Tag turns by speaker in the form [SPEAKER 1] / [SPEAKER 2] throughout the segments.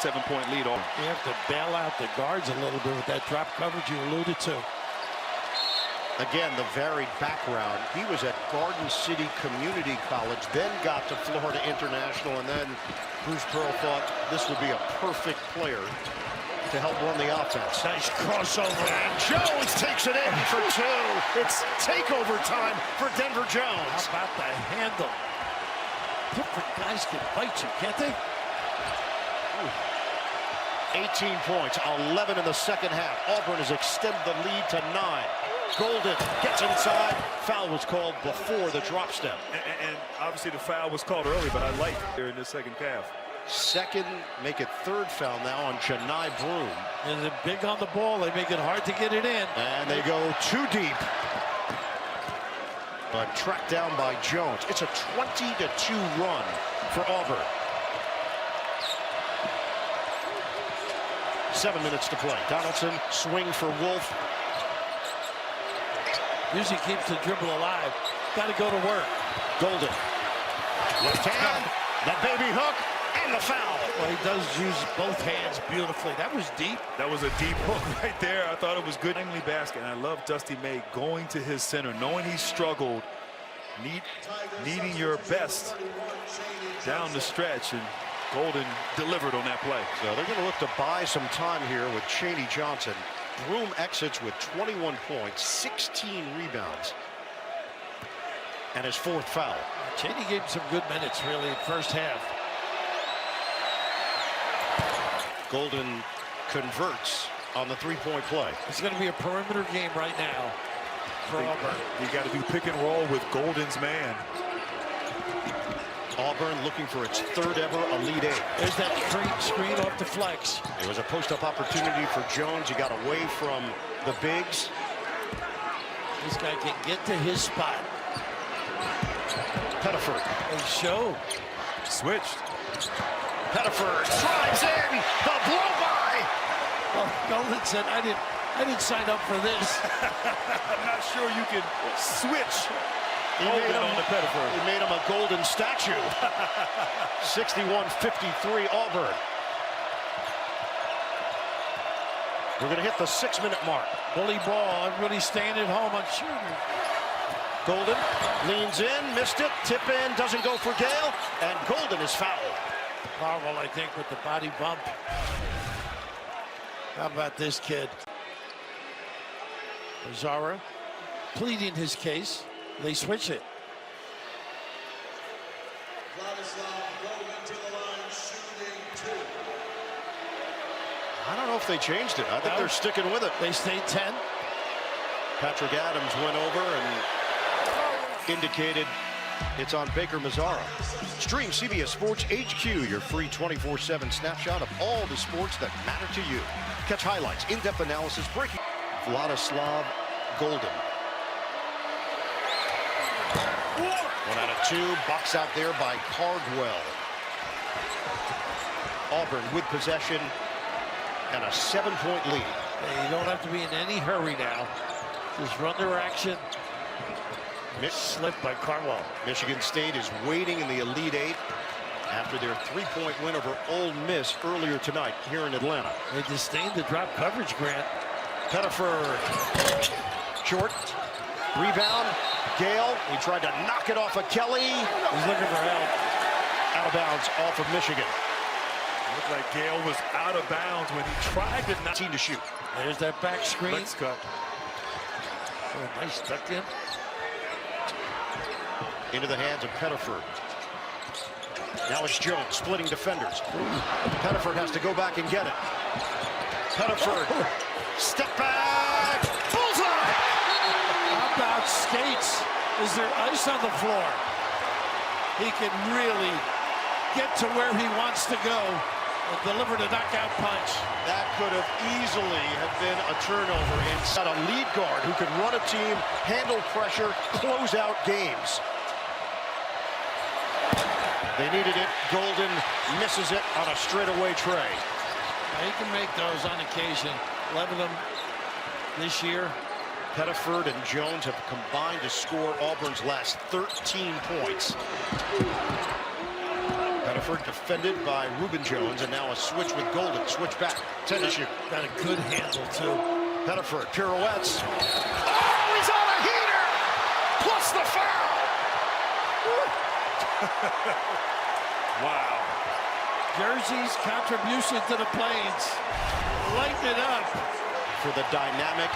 [SPEAKER 1] 7-point lead.
[SPEAKER 2] You have to bail out the guards a little bit with that drop coverage you alluded to.
[SPEAKER 3] Again, the varied background. He was at Garden City Community College, then got to Florida International, and then Bruce Pearl thought this would be a perfect player to help run the offense.
[SPEAKER 2] Nice crossover.
[SPEAKER 3] And Jones takes it in for two. It's takeover time for Denver Jones.
[SPEAKER 2] How about the handle? Different guys can fight you, can't they?
[SPEAKER 3] 18 points, 11 in the second half. Auburn has extended the lead to 9. Golden gets inside. Foul was called before the drop step.
[SPEAKER 1] And obviously the foul was called early, but I like it in the second half.
[SPEAKER 3] Second, make it third foul now on Janai Broom.
[SPEAKER 2] And they're big on the ball. They make it hard to get it in.
[SPEAKER 3] And they go too deep. But tracked down by Jones. It's a 20-2 run for Auburn. 7 minutes to play. Donaldson swing for Wolf.
[SPEAKER 2] Usually keeps the dribble alive. Got to go to work.
[SPEAKER 3] Golden. Left hand. That baby hook. And the foul.
[SPEAKER 2] Well, he does use both hands beautifully. That was deep.
[SPEAKER 1] That was a deep hook right there. I thought it was good. Timely basket. And I love Dusty May going to his center, knowing he struggled, needing your best down the stretch. And Golden delivered on that play.
[SPEAKER 3] So they're going to look to buy some time here with Chaney Johnson. Broom exits with 21 points, 16 rebounds, and his 4th foul.
[SPEAKER 2] Chaney gave him some good minutes, really, in first half.
[SPEAKER 3] Golden converts on the 3-point play.
[SPEAKER 2] It's going to be a perimeter game right now for Auburn.
[SPEAKER 1] You got to do pick and roll with Golden's man.
[SPEAKER 3] Auburn looking for its 3rd ever Elite 8.
[SPEAKER 2] There's that screen off the flex.
[SPEAKER 3] It was a post-up opportunity for Jones. He got away from the bigs.
[SPEAKER 2] This guy can get to his spot.
[SPEAKER 3] Pettiford.
[SPEAKER 2] And show.
[SPEAKER 1] Switched.
[SPEAKER 3] Pettiford drives in. The blow-by.
[SPEAKER 2] Well, Golden said, I didn't sign up for this.
[SPEAKER 1] I'm not sure you can switch.
[SPEAKER 3] He made him a golden statue. 61-53 Auburn. We're going to hit the 6-minute mark.
[SPEAKER 2] Bully ball. Everybody's staying at home on shooting.
[SPEAKER 3] Golden leans in, missed it, tip in, doesn't go for Gale, and Golden is fouled.
[SPEAKER 2] Marvel, I think, with the body bump. How about this kid? Zara pleading his case. They switch it.
[SPEAKER 3] I don't know if they changed it. I think they're sticking with it.
[SPEAKER 2] They stayed 10.
[SPEAKER 3] Patrick Adams went over and indicated it's on Baker Mazzara. Stream CBS Sports HQ, your free 24/7 snapshot of all the sports that matter to you. Catch highlights, in-depth analysis, breaking. Vladislav Golden. 1 out of 2, box out there by Cardwell. Auburn with possession and a 7-point lead.
[SPEAKER 2] You don't have to be in any hurry now. Just run their action. Slipped by Cardwell.
[SPEAKER 3] Michigan State is waiting in the Elite 8 after their 3-point win over Ole Miss earlier tonight here in Atlanta.
[SPEAKER 2] They disdained the drop coverage, Grant.
[SPEAKER 3] Pettiford. Short. Rebound. Gale. He tried to knock it off of Kelly.
[SPEAKER 2] He's looking for help.
[SPEAKER 3] Out of bounds off of Michigan.
[SPEAKER 1] Looked like Gale was out of bounds when he tried to
[SPEAKER 3] 19 to shoot.
[SPEAKER 2] There's that back screen.
[SPEAKER 1] Let's cut.
[SPEAKER 2] Oh, nice tuck in.
[SPEAKER 3] Into the hands of Pettiford. Now it's Jones splitting defenders. Pettiford has to go back and get it. Pettiford. Step back. Bullseye!
[SPEAKER 2] How about skates? Is there ice on the floor? He can really get to where he wants to go and deliver the knockout punch.
[SPEAKER 3] That could have easily have been a turnover inside a lead guard who could run a team, handle pressure, close out games. They needed it. Golden misses it on a straightaway tray.
[SPEAKER 2] He can make those on occasion. 11 of them this year.
[SPEAKER 3] Pettiford and Jones have combined to score Auburn's last 13 points. Pettiford defended by Reuben Jones, and now a switch with Golden. Switch back. 10 to shoot.
[SPEAKER 2] Got a good handle, too.
[SPEAKER 3] Pettiford pirouettes. Oh, he's on a heater! Plus the foul!
[SPEAKER 1] Wow.
[SPEAKER 2] Jersey's contribution to the Plains. Lighten it up.
[SPEAKER 3] For the dynamic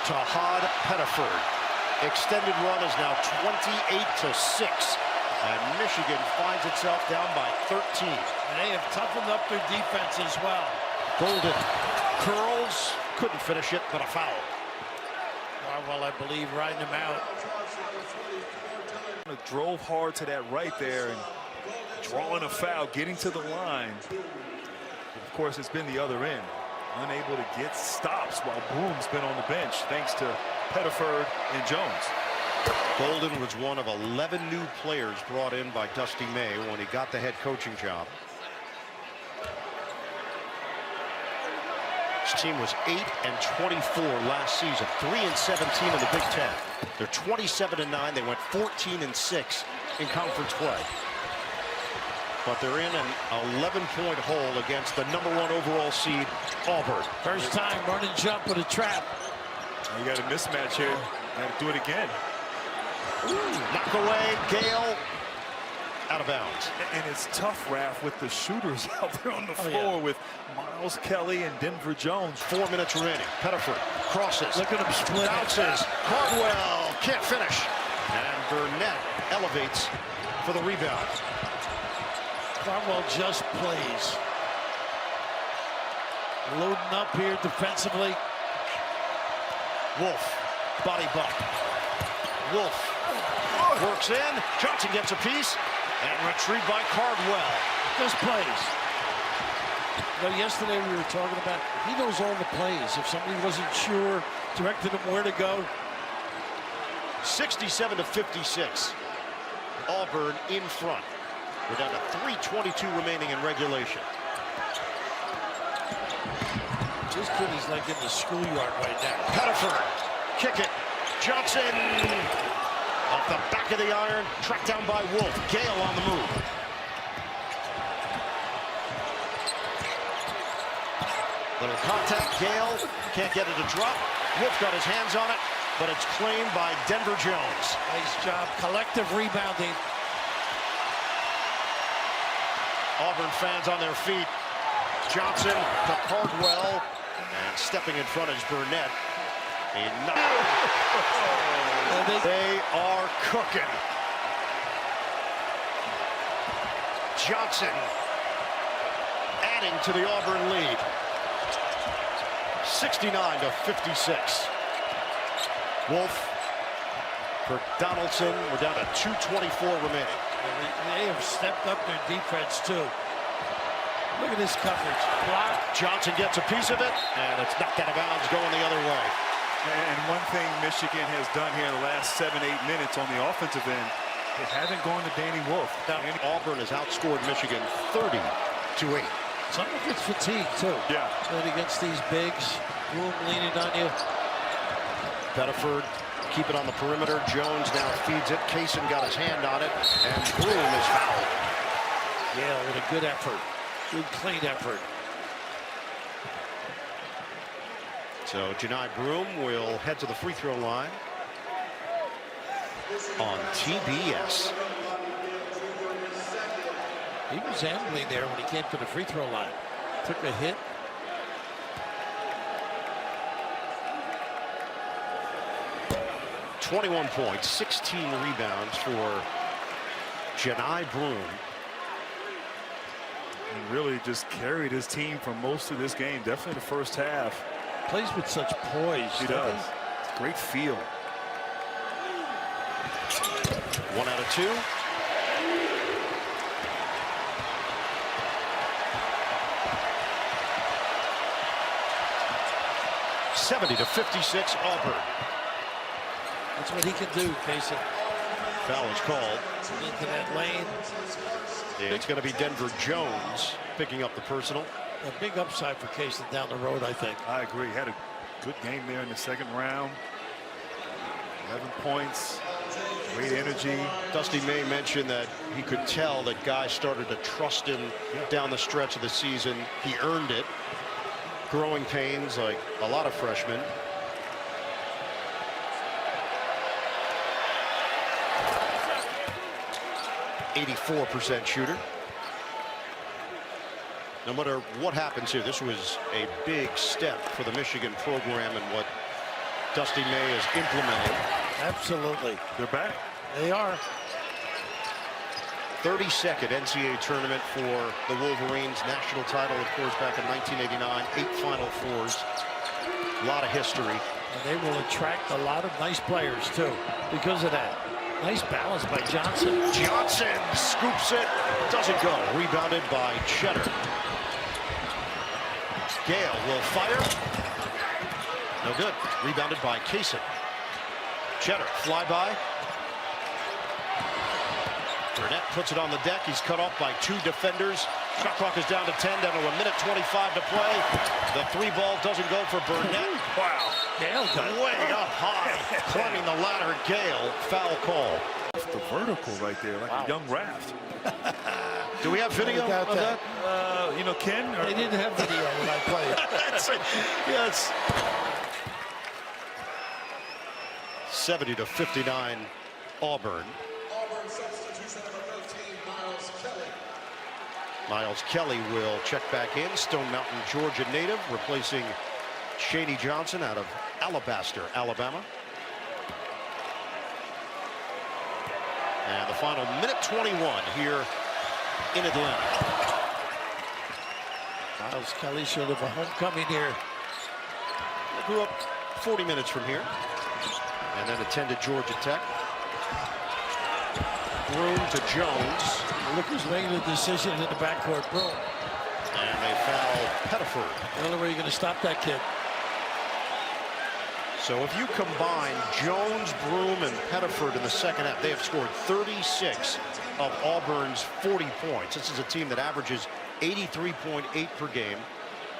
[SPEAKER 3] Tahad Pettiford. Extended run is now 28-6. And Michigan finds itself down by 13.
[SPEAKER 2] And they have toughened up their defense as well.
[SPEAKER 3] Golden curls, couldn't finish it, but a foul.
[SPEAKER 2] Well, I believe riding him out.
[SPEAKER 1] Drove hard to that right there and drawing a foul, getting to the line. Of course, it's been the other end. Unable to get stops while Broom's been on the bench, thanks to Pettiford and Jones.
[SPEAKER 3] Golden was one of 11 new players brought in by Dusty May when he got the head coaching job. His team was 8-24 last season, 3-17 in the Big Ten. They're 27-9. They went 14-6 in conference play. But they're in an 11-point hole against the #1 overall seed, Auburn.
[SPEAKER 2] First time running jump with a trap.
[SPEAKER 1] You got a mismatch here. Got to do it again.
[SPEAKER 3] Knock away, Gale, out of bounds.
[SPEAKER 1] And it's tough, Raph, with the shooters out there on the floor with Miles Kelly and Denver Jones.
[SPEAKER 3] 4 minutes remaining. Pettiford crosses.
[SPEAKER 2] Look at him split.
[SPEAKER 3] Bounces. Cardwell can't finish. And Burnett elevates for the rebound.
[SPEAKER 2] Cardwell just plays. Loading up here defensively.
[SPEAKER 3] Wolf, body bump. Wolf works in. Johnson gets a piece and retrieved by Cardwell.
[SPEAKER 2] Just plays. You know, yesterday we were talking about, he knows all the plays. If somebody wasn't sure, directed him where to go.
[SPEAKER 3] 67-56. Auburn in front. We're down to 3:22 remaining in regulation.
[SPEAKER 2] This kid is like in the schoolyard right now.
[SPEAKER 3] Pettiford, kick it. Johnson off the back of the iron, tracked down by Wolf. Gale on the move. Little contact. Gale can't get it to drop. Wolf got his hands on it, but it's claimed by Denver Jones.
[SPEAKER 2] Nice job. Collective rebounding.
[SPEAKER 3] Auburn fans on their feet. Johnson to Cardwell, and stepping in front is Burnett. They are cooking. Johnson adding to the Auburn lead. 69-56. Wolf for Donaldson. We're down to 2:24 remaining.
[SPEAKER 2] They have stepped up their defense too. Look at this coverage. Block.
[SPEAKER 3] Johnson gets a piece of it, and it's knocked out of bounds, going the other way.
[SPEAKER 1] And one thing Michigan has done here in the last 7-8 minutes on the offensive end, they haven't gone to Danny Wolf.
[SPEAKER 3] And Auburn has outscored Michigan 30-8.
[SPEAKER 2] Some of it's fatigue too.
[SPEAKER 1] Yeah.
[SPEAKER 2] Playing against these bigs, Broom leaning on you.
[SPEAKER 3] Pettiford keep it on the perimeter. Jones now feeds it. Kaysen got his hand on it, and Broom is fouled.
[SPEAKER 2] Yeah, with a good effort. Good clean effort.
[SPEAKER 3] So Janai Broom will head to the free throw line on TBS.
[SPEAKER 2] He was ambling there when he came to the free throw line. Took a hit.
[SPEAKER 3] .21 points, 16 rebounds for Janai Broom.
[SPEAKER 1] He really just carried his team for most of this game, definitely the first half.
[SPEAKER 2] Plays with such poise.
[SPEAKER 1] He does. Great feel.
[SPEAKER 3] 1 out of 2. .70-56 Auburn.
[SPEAKER 2] That's what he can do, Kaysen.
[SPEAKER 3] Foul is called.
[SPEAKER 2] Into that lane.
[SPEAKER 3] It's going to be Denver Jones picking up the personal.
[SPEAKER 2] A big upside for Kaysen down the road, I think.
[SPEAKER 1] I agree. Had a good game there in the second round. 11 points. Great energy.
[SPEAKER 3] Dusty May mentioned that he could tell that guys started to trust him down the stretch of the season. He earned it. Growing pains like a lot of freshmen. .84% shooter. No matter what happens here, this was a big step for the Michigan program and what Dusty May is implementing.
[SPEAKER 2] Absolutely.
[SPEAKER 1] They're back.
[SPEAKER 2] They are.
[SPEAKER 3] 32nd NCAA tournament for the Wolverines. National title, of course, back in 1989. 8 Final Fours. A lot of history.
[SPEAKER 2] And they will attract a lot of nice players, too, because of that. Nice balance by Johnson.
[SPEAKER 3] Johnson scoops it. Doesn't go. Rebounded by Cheddar. Gale will fire. No good. Rebounded by Kaysen. Cheddar, flyby. Burnett puts it on the deck. He's cut off by 2 defenders. Shot clock is down to 10, down to 1:25 to play. The 3 ball doesn't go for Burnett.
[SPEAKER 1] Wow.
[SPEAKER 2] Gale got
[SPEAKER 3] Way up high. Climbing the ladder, Gale, foul call.
[SPEAKER 1] The vertical right there, like a young raft.
[SPEAKER 3] Do we have video
[SPEAKER 2] got
[SPEAKER 3] of that?
[SPEAKER 1] You know, Ken? Or...
[SPEAKER 2] They didn't have video when I played.
[SPEAKER 3] Yes. 70-59 Auburn. Miles Kelly will check back in. Stone Mountain, Georgia native, replacing Shady Johnson out of Alabaster, Alabama. And the final minute 21 here in Atlanta.
[SPEAKER 2] Miles Kelly should have a homecoming here.
[SPEAKER 3] Grew up 40 minutes from here. And then attended Georgia Tech. Broom to Jones.
[SPEAKER 2] Look who's making the decision in the backcourt. Broom.
[SPEAKER 3] And they foul Pettiford.
[SPEAKER 2] The only way you're going to stop that kid.
[SPEAKER 3] So if you combine Jones, Broom, and Pettiford in the second half, they have scored 36 of Auburn's 40 points. This is a team that averages 83.8 per game.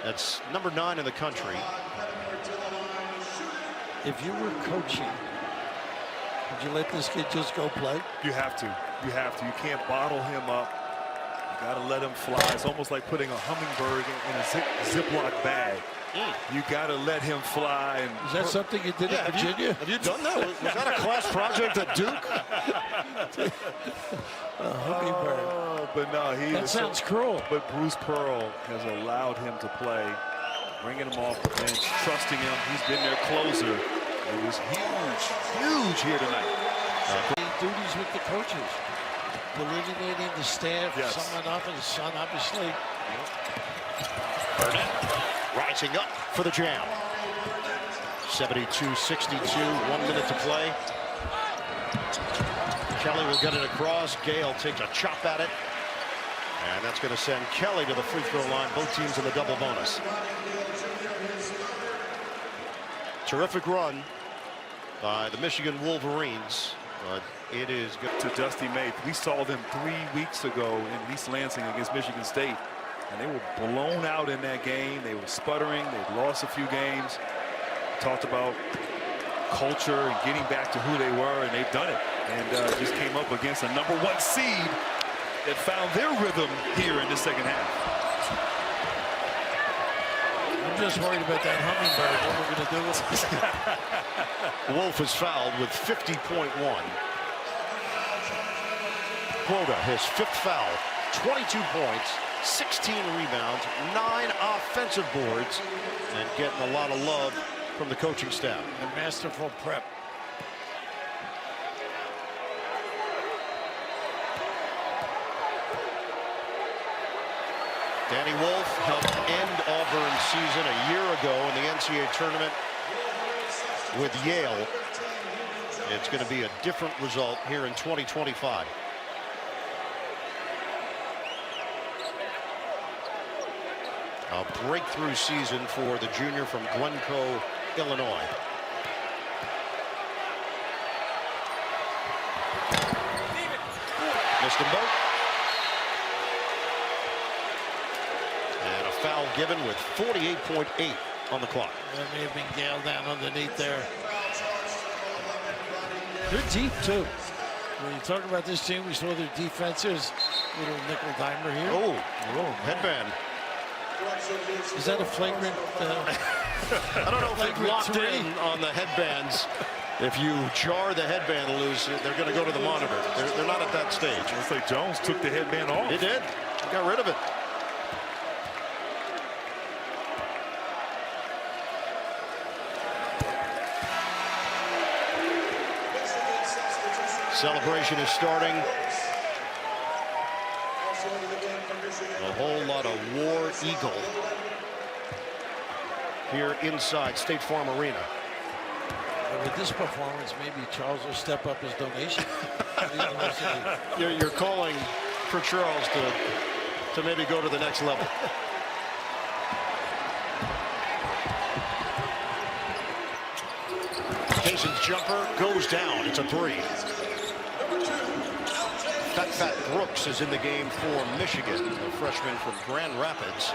[SPEAKER 3] That's number 9 in the country.
[SPEAKER 2] If you were coaching, would you let this kid just go play?
[SPEAKER 1] You have to. You have to. You can't bottle him up. You got to let him fly. It's almost like putting a hummingbird in a Ziploc bag. You got to let him fly. And
[SPEAKER 2] Is that something you did at Virginia?
[SPEAKER 3] Have you done that? Was that a class project at Duke?
[SPEAKER 2] A hummingbird.
[SPEAKER 1] But no,
[SPEAKER 2] That sounds cruel.
[SPEAKER 1] But Bruce Pearl has allowed him to play, bringing him off the bench, trusting him. He's been their closer. It was huge here tonight.
[SPEAKER 2] Duties with the coaches. Delineating the staff.
[SPEAKER 1] Yes.
[SPEAKER 2] Someone off his son, obviously.
[SPEAKER 3] Burnett rising up for the jam. 72-62, 1 minute to play. Kelly will get it across. Gale takes a chop at it. And that's going to send Kelly to the free throw line. Both teams in the double bonus. Terrific run by the Michigan Wolverines. But it is good.
[SPEAKER 1] To Dusty May. We saw them 3 weeks ago in East Lansing against Michigan State. And they were blown out in that game. They were sputtering. They'd lost a few games. Talked about culture and getting back to who they were, and they've done it. And just came up against a #1 seed that found their rhythm here in the second half.
[SPEAKER 2] I'm just worried about that hummingbird. What we're going to do with it.
[SPEAKER 3] Wolf is fouled with 50.1. Quota, his 5th foul, 22 points, 16 rebounds, 9 offensive boards, and getting a lot of love from the coaching staff.
[SPEAKER 2] A masterful prep.
[SPEAKER 3] Danny Wolf helped end Auburn's season a year ago in the NCAA tournament with Yale. It's going to be a different result here in 2025. A breakthrough season for the junior from Glencoe, Illinois. Missed them both. And a foul given with 48.8 on the clock.
[SPEAKER 2] That may have been Gale down underneath there. They're deep, too. When you talk about this team, we saw their defenses. Little nickel dimer here.
[SPEAKER 3] Oh, headband.
[SPEAKER 2] Is that a flagrant?
[SPEAKER 3] I don't know if they've locked in on the headbands. If you jar the headband loose, they're going to go to the monitor. They're not at that stage.
[SPEAKER 1] Looks like Jones took the headband off.
[SPEAKER 3] He did. He got rid of it. Celebration is starting. A whole lot of War Eagle here inside State Farm Arena.
[SPEAKER 2] With this performance, maybe Charles will step up his donation.
[SPEAKER 3] You're calling for Charles to maybe go to the next level. Cason's jumper goes down. It's a 3. Fat Brooks is in the game for Michigan, a freshman from Grand Rapids.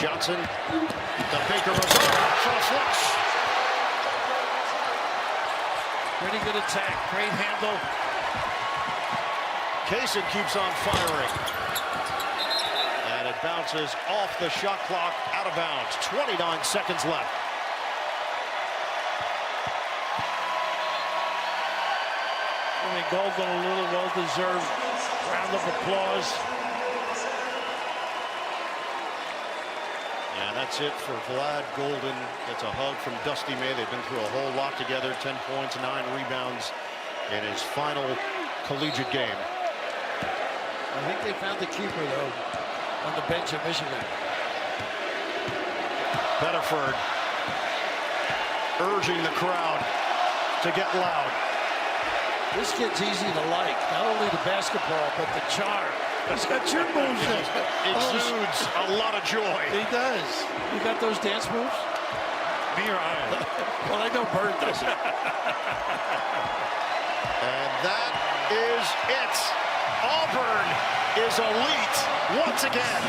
[SPEAKER 3] Johnson, the Baker Mazzara for a flush.
[SPEAKER 2] Pretty good attack, great handle.
[SPEAKER 3] Cason keeps on firing. And it bounces off the shot clock, out of bounds. 29 seconds left.
[SPEAKER 2] I mean, Golden, a little well-deserved round of applause.
[SPEAKER 3] And that's it for Vlad Golden. That's a hug from Dusty May. They've been through a whole lot together. 10 points, 9 rebounds in his final collegiate game.
[SPEAKER 2] I think they found the keeper, though, on the bench of Michigan.
[SPEAKER 3] Bedford urging the crowd to get loud.
[SPEAKER 2] This kid's easy to like, not only the basketball, but the charm. He's got your moves.
[SPEAKER 3] Exudes a lot of joy.
[SPEAKER 2] He does. You got those dance moves?
[SPEAKER 1] Me or I?
[SPEAKER 2] Well, I know Bird does it.
[SPEAKER 3] And that is it. Auburn is elite once again.